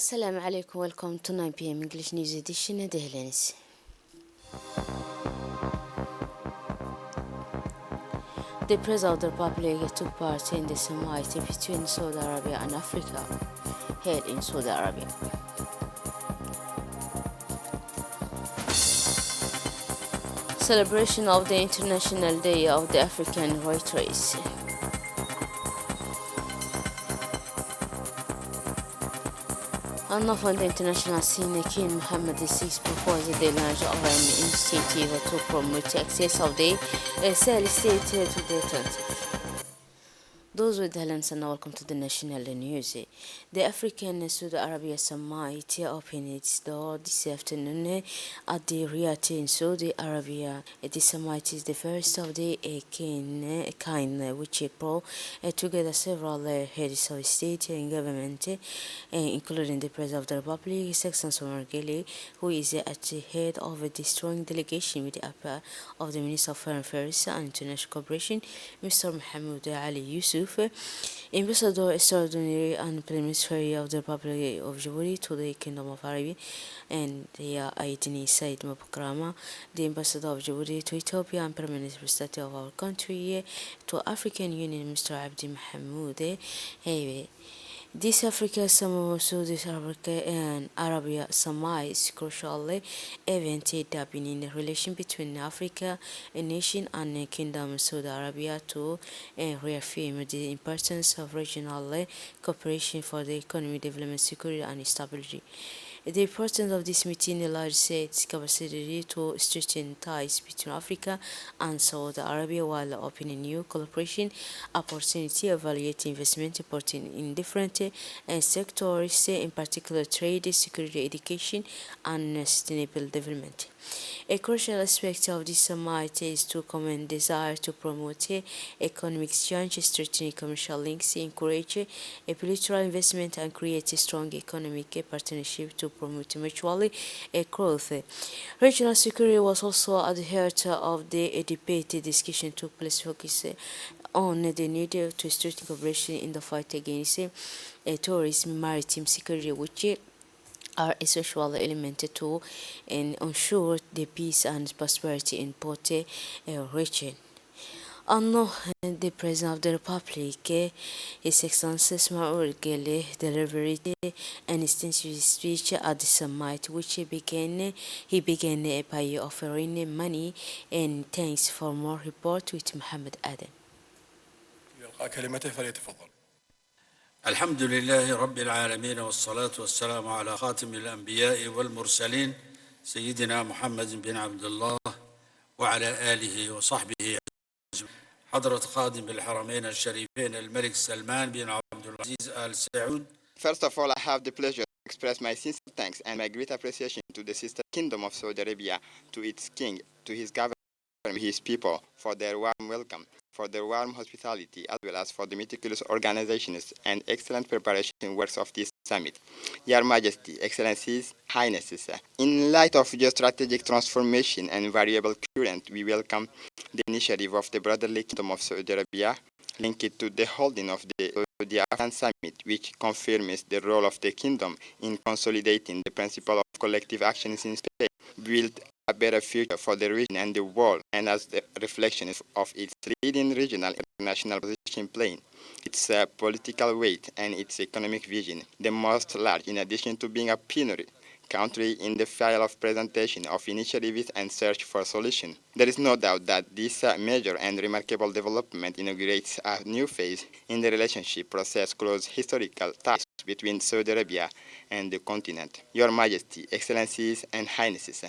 Assalamu alaikum, welcome to 9 p.m. English News Edition at Helen's. The President of the Republic took part in the summit between Saudi Arabia and Africa, held in Saudi Arabia. Celebration of the International Day of the African Right Race. On the international scene, King Mohammed VI proposed the launch of an initiative to promote access of the Sahel state to the Atlantic. Those with Helens and welcome to the national news. The African Saudi Arabia Summit opened its door this afternoon at the Riyadh in Saudi Arabia. The summit is the first of the kind which brought together several heads of state and government, including the President of the Republic, His Excellency Omar Ghali, who is at the head of the strong delegation with the upper of the Minister of Foreign Affairs and International Cooperation, Mr. Mohammed Ali Yusuf, Ambassador Extraordinary and Prime Minister of the Republic of Djibouti to the Kingdom of Arabia, and Aidini Said Mabukrama, the Ambassador of Djibouti to Ethiopia and Prime Minister of our country to African Union, Mr. Abdi Mohamed. This Africa Saudi and Arabia Summit is crucial event in the relation between Africa, a nation, and the Kingdom of Saudi Arabia to reaffirm the importance of regional cooperation for the economic development, security, and stability. The importance of this meeting enlarges its capacity to strengthen ties between Africa and Saudi Arabia while opening new collaboration opportunity, evaluate investment important in different sectors, in particular trade, security, education, and sustainable development. A crucial aspect of this summit is to common desire to promote economic exchange, strengthen commercial links, encourage a bilateral investment, and create a strong economic partnership to promote mutually growth. Regional security was also at the heart of the debate. Discussion took place focus on the need to strengthen cooperation in the fight against terrorism, maritime security, which are essential elements to ensure the peace and prosperity in both region. The President of the Republic, His Excellency Ismail Gele, delivered an extensive speech at the summit, which he began by offering money and thanks for more report with Mohammed Adam. الحمد لله رب العالمين والصلاة والسلام على خاتم الأنبياء والمرسلين سيدنا محمد بن عبد الله وعلى آله وصحبه حضرة خادم الحرمين الشريفين الملك سلمان بن عبد العزيز آل سعود. First of all, I have the pleasure to express my sincere thanks and my great appreciation to the sister kingdom of Saudi Arabia, to its king, to his government, his people, for their warm welcome, for their warm hospitality, as well as for the meticulous organizations and excellent preparation works of this summit. Your Majesty, Excellencies, Highnesses, in light of geostrategic transformation and variable current, we welcome the initiative of the brotherly kingdom of Saudi Arabia linked to the holding of the African Summit, which confirms the role of the kingdom in consolidating the principle of collective actions in space, build a better future for the region and the world, and as the reflection of its leading regional and international position playing, its political weight and its economic vision, the most large, in addition to being a pioneer country in the field of presentation of initiatives and search for solutions. There is no doubt that this major and remarkable development inaugurates a new phase in the relationship process, close historical ties between Saudi Arabia and the continent. Your Majesty, Excellencies, and Highnesses,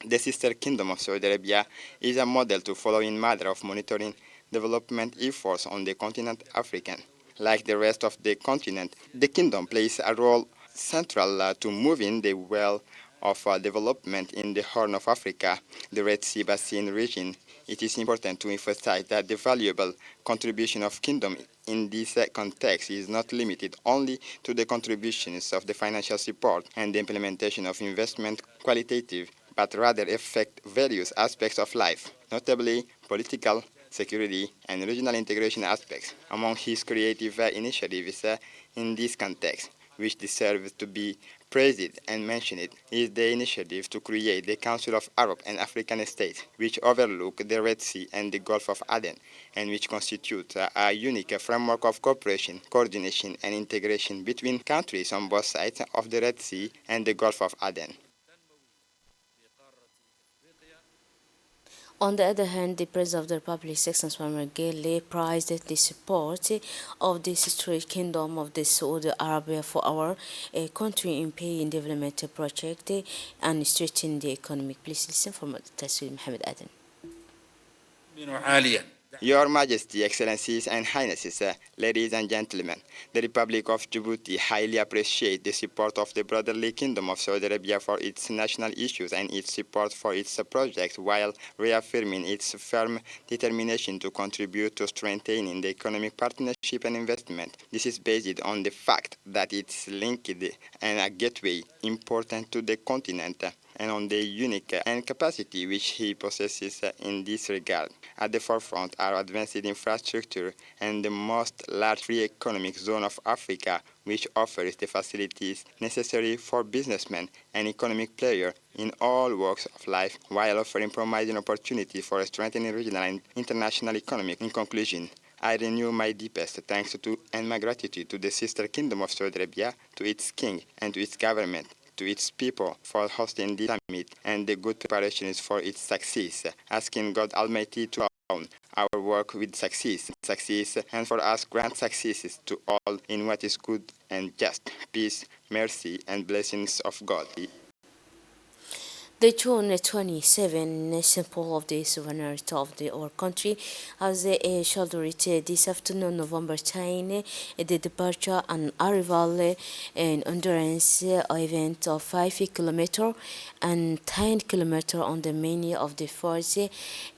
the sister kingdom of Saudi Arabia is a model to follow in matter of monitoring development efforts on the continent African. Like the rest of the continent, the kingdom plays a role central to moving the well of development in the Horn of Africa, the Red Sea Basin region. It is important to emphasize that the valuable contribution of kingdom in this context is not limited only to the contributions of the financial support and the implementation of investment qualitative, but rather affect various aspects of life, notably political, security, and regional integration aspects. Among his creative initiatives in this context, which deserves to be praised it and mentioned it is the initiative to create the Council of Arab and African States, which overlook the Red Sea and the Gulf of Aden, and which constitute a unique framework of cooperation, coordination, and integration between countries on both sides of the Red Sea and the Gulf of Aden. On the other hand, the President of the Republic, Sexton Margele, praised the support of the historic Kingdom of the Saudi Arabia for our country in paying development project and strengthening the economic. Please listen from Taswir Mohammed Adam. عاليا Your Majesty, Excellencies and Highnesses, ladies and gentlemen, the Republic of Djibouti highly appreciates the support of the brotherly Kingdom of Saudi Arabia for its national issues and its support for its projects, while reaffirming its firm determination to contribute to strengthening the economic partnership and investment. This is based on the fact that it's linked and a gateway important to the continent, and on the unique and capacity which he possesses in this regard. At the forefront are advanced infrastructure and the most large free economic zone of Africa, which offers the facilities necessary for businessmen and economic players in all walks of life, while offering promising opportunities for strengthening regional and international economy. In conclusion, I renew my deepest thanks to and my gratitude to the sister kingdom of Saudi Arabia, to its king and to its government, to its people for hosting this summit and the good preparations for its success, asking God Almighty to crown our work with success, and for us grant successes to all in what is good and just, peace, mercy, and blessings of God. The June 27 symbol of the sovereignty of our country has shouldered this afternoon, November 10, the departure and arrival and endurance event of 5 kilometers and 10 kilometers on the menu of the fourth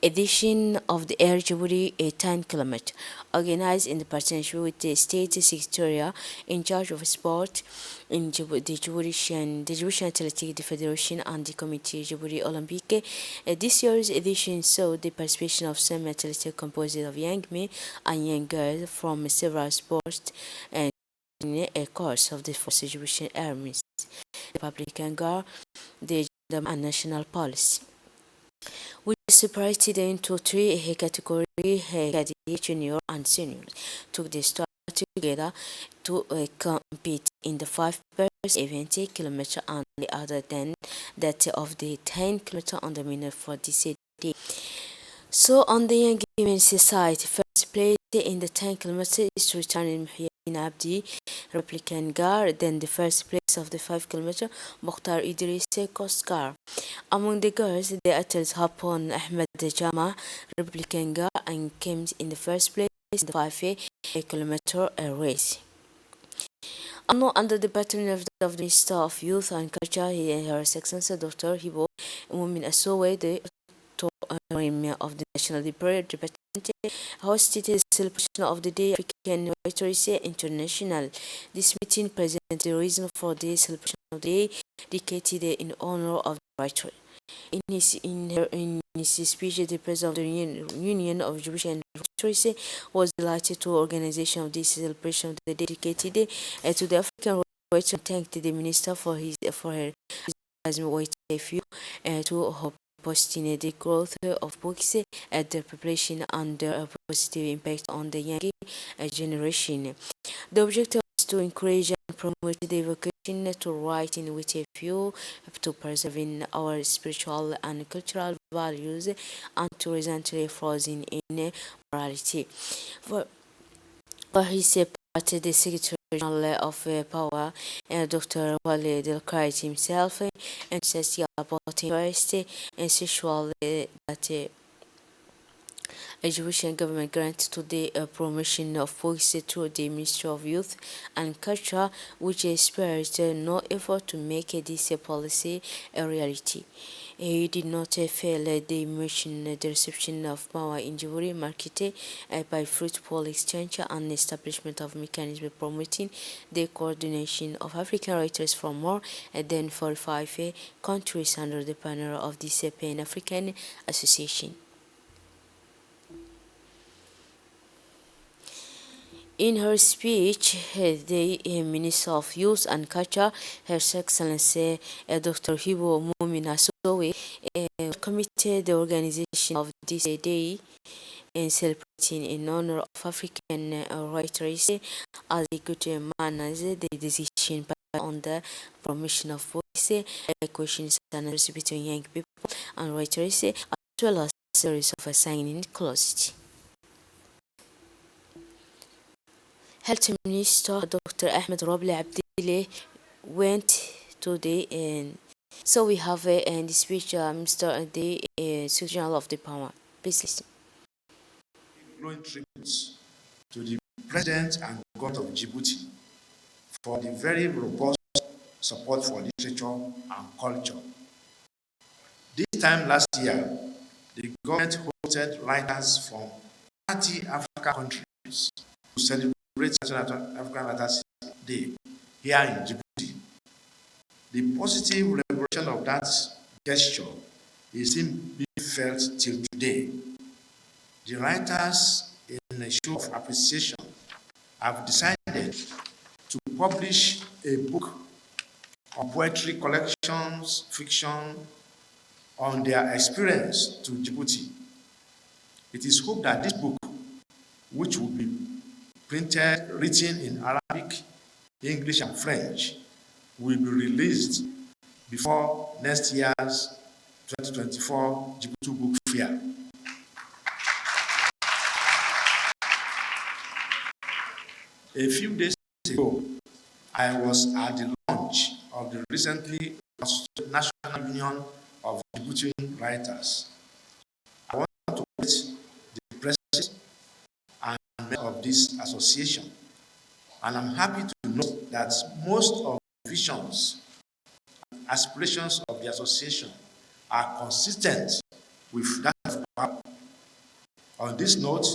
edition of the Air Djibouti 10 kilometers, organized in the partnership with the State Secretariat in charge of sport in the Djiboutian Athletic Federation and the Committee Djibouti Olympique. This year's edition saw the participation of some athletes composed of young men and young girls from several sports and in a course of the Force Djiboutian Armies, the Republican Guard, the Gendarme and National Police, which is separated into 3 categories: cadet, junior, and senior, took the start together to compete in the 5 event kilometer and the other than that of the 10 kilometer on the minute for this day. So on the young women's side, first place in the 10 kilometer is returning Muhyiddin Abdi, Republican Guard. Then the first place of the 5 kilometer, Mokhtar Idris, Coast Guard. Among the girls, the athletes Hapon Ahmed Jama, Republican Guard, and came in the first place in the 5 kilometer race. Under the patronage of the Minister of Youth and Culture, Her Excellency Dr. Hibo Mumin Asowe, the of the National Department, hosted the celebration of the Day of African Literacy International. This meeting presented the reason for the celebration of the day dedicated in honor of the writer. In his speech, the President of the Union of Djiboutian Literacy was delighted to organization of this celebration of the day dedicated to the African writer and thanked the Minister for her weight to posting the growth of books, their preparation and their positive impact on the young generation. The objective was to encourage and promote the vocation to writing with a view to preserving our spiritual and cultural values and to recently frozen in morality. For his part, the Secretary General of Power, Dr. Wale Del Krait himself, says about interest and sexual that Egyptian government grants to the promotion of books through the Ministry of Youth and Culture, which spares no effort to make this policy a reality. He did not fail the mention the reception of Power in Djibouti marketed by fruitful exchange and establishment of mechanisms promoting the coordination of African writers from more than 45 countries under the banner of this Pan-African Association. In her speech, the Minister of Youth and Culture, Her Excellency Dr. Hibo Mumina Sowe, committed the organization of this day and celebrating in honor of African writers as a good manners, the decision on the promotion of voice, equations and between young people and writers, as well as a series of assigning clauses. Health Minister Dr. Ahmed Roble Abdile went to the so we have in the speech Mr. the Secretary General of the Power. Please listen. Glowing tributes to the President and God of Djibouti for the very robust support for literature and culture. This time last year, the government hosted writers from 30 African countries to celebrate National African Writers Day here in Djibouti. The positive reverberation of that gesture is still being felt till today. The writers, in a show of appreciation, have decided to publish a book of poetry collections, fiction, on their experience to Djibouti. It is hoped that this book, which will be printed, written in Arabic, English, and French, will be released before next year's 2024 Djibouti Book Fair. A few days ago, I was at the launch of the recently constituted National Union of Djiboutian Writers. I want to meet the president and members of this association, and I'm happy to note that most of the visions and aspirations of the association are consistent with that of power. On this note,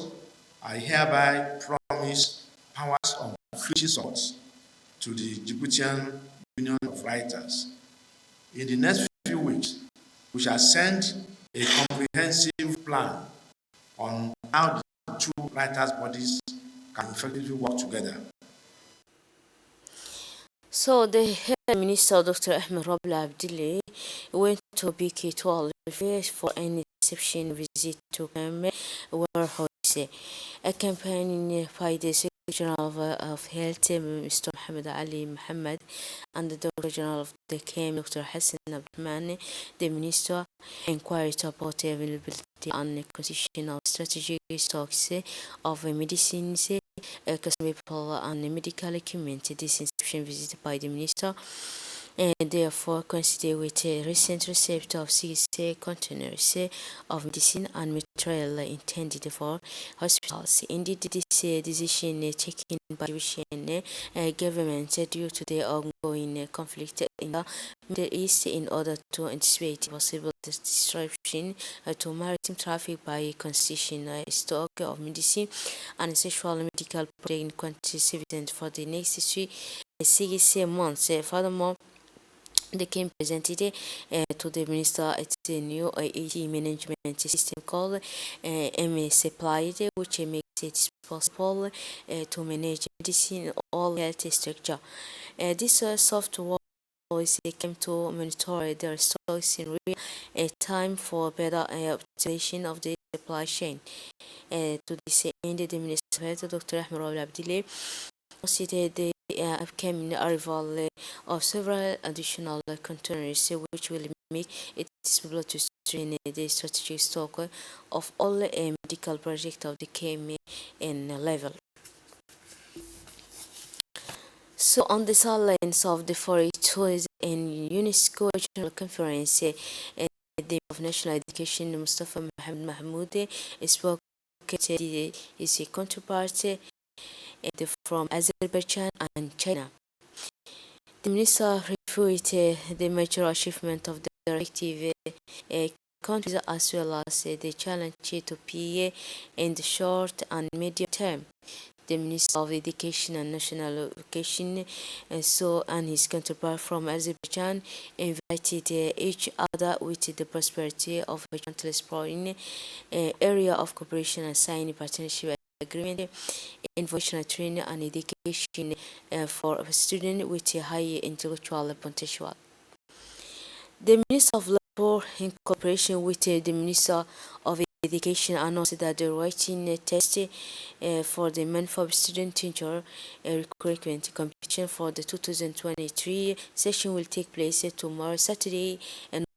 I hereby promise powers of future support to the Djiboutian Union of Writers. In the next few weeks, we shall send a comprehensive plan on how the two writers' bodies can effectively work together. So the Head Minister Dr. Ahmed Roble Abdile went to BK12 for an reception visit to Kame, where a campaign by the Secretary General of Health, Mr. Mohammed Ali Mohammed, and the Director General of the KM, Dr. Hassan Abdulrahman, the Minister, inquired about the availability and constitutional strategic stocks of medicines, customer people, and medical equipment. This inspection visit by the Minister and therefore consider with a recent receipt of 6 containers of medicine and material intended for hospitals. Indeed, this decision taken by the Egyptian government due to the ongoing conflict in the Middle East in order to anticipate possible disruption to maritime traffic by constituting stock of medicine and essential medical protection quantities sufficient for the next 6 months. Furthermore, the came presented to the minister its new IT management system called MA Supplied, which makes it possible to manage medicine all health structure. This software came to monitor the stocks in real time for better optimization of the supply chain. To this end, the Minister Dr. Ahmed Raoul Abdile considered the upcoming arrival of several additional containers, which will make it possible to strengthen the strategic stock of all medical projects of the KMA level. So, on the sidelines of the 42nd and UNESCO General Conference, the of National Education, Mustafa Mohamed Mahmoud, spoke to his counterpart from Azerbaijan and China. The minister reviewed the major achievement of the directive countries as well as the challenge to PA in the short and medium term. The Minister of Education and National Education and his counterpart from Azerbaijan invited each other with the prosperity of a jointly exploring area of cooperation and signing partnership agreement in vocational training and education for students with a high intellectual potential. The Minister of Labor, in cooperation with the Minister of Education, announced that the writing test for the Manfab student teacher recruitment competition for the 2023 session will take place tomorrow, Saturday,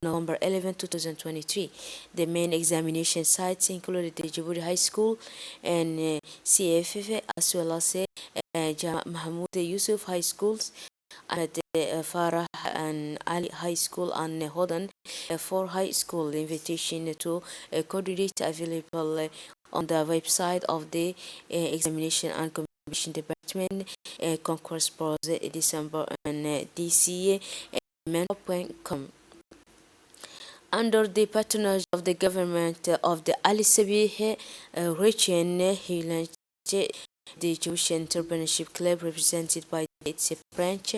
November 11, 2023. The main examination sites included the Djibouti High School and CFF, as well as Mahmoud Yusuf High Schools, and Farah and Ali High School and Hodan for High School. The invitation to coordinate available on the website of the Examination and Competition Department, Concourse Pros December and DC men.com. Under the patronage of the government of the Ali Sabih region, he launched the Jewish Entrepreneurship Club, represented by its branch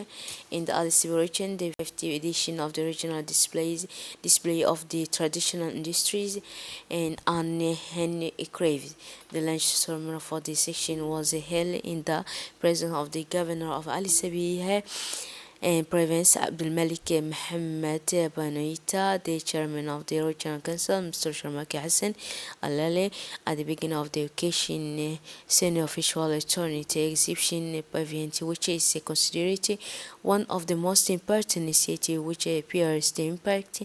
in the Ali Sabih region, the 50th edition of the regional display of the traditional industries and handicrafts. The launch ceremony for this section was held in the presence of the governor of Ali Sabih and Province Abdul Malik Mohammed Banoita, the chairman of the Regional Council, Mr. Sharmaki Hassan Alale. At the beginning of the occasion, senior official attorney to exhibition event, which is considered one of the most important initiatives, which appears the impact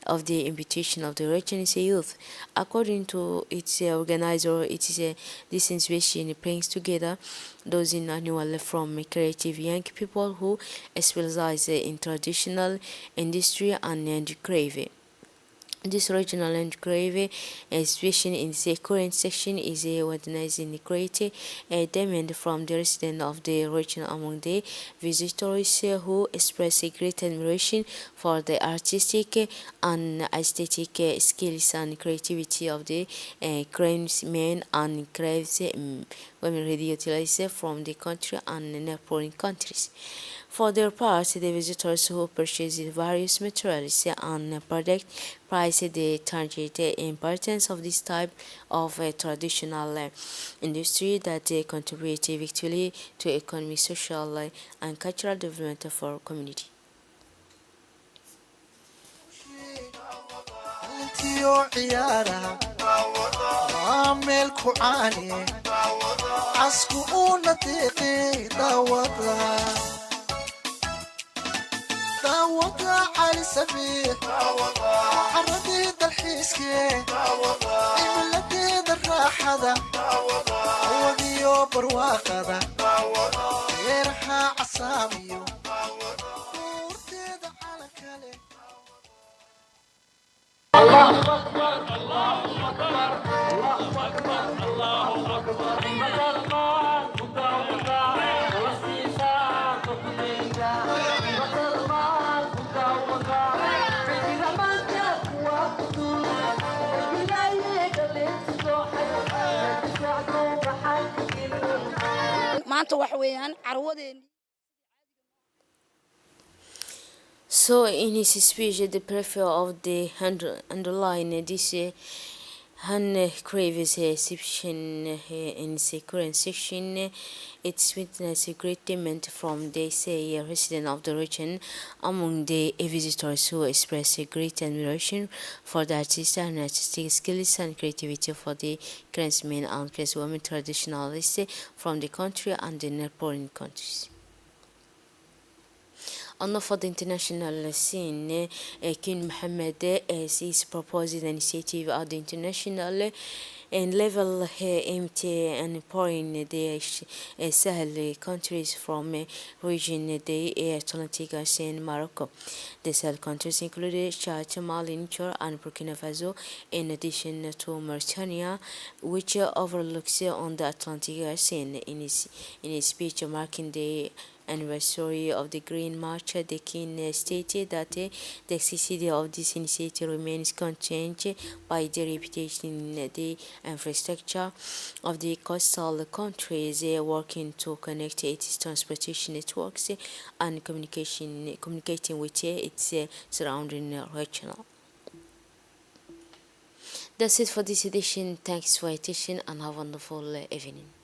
of the invitation of the region is youth. According to its organizer, this exhibition brings together those in annual from creative young people who specialize in traditional industry and handicraft. This regional handicraft exhibition in the current section is organized in great demand from the residents of the region among the visitors who express a great admiration for the artistic and aesthetic skills and creativity of the craftsmen and crafts women ready utilized from the country and neighboring countries. For their part, the visitors who purchased various materials and products praised the tangible importance of this type of traditional industry that contribute effectively to economic, social, and cultural development for our community. داوضة على سبيل عرضي الحسكي ملتي الراحة ذا ودي برواقة ذا غيرها عصاميو الله أكبر الله أكبر الله أكبر الله أكبر So, in his speech, the prefect of the underline this handicraft exhibition in the current section. It's witnessed a great demand from the residents of the region among the visitors who express a great admiration for the artistic skills and creativity for the craftsmen and craftswomen traditionalists from the country and the neighboring countries. And for the international scene, King Mohammed is proposing an initiative at the international and level aimed at empowering the Sahel countries from region the Atlantic Ocean and Morocco. The Sahel countries include Chad, Mali, Niger, and Burkina Faso, in addition to Mauritania, which overlooks on the Atlantic Ocean. In his speech marking the anniversary of the Green March, the King stated that the success of this initiative remains contingent by the reputation, the infrastructure of the coastal countries working to connect its transportation networks and communicating with its surrounding region. That's it for this edition. Thanks for attention and have a wonderful evening.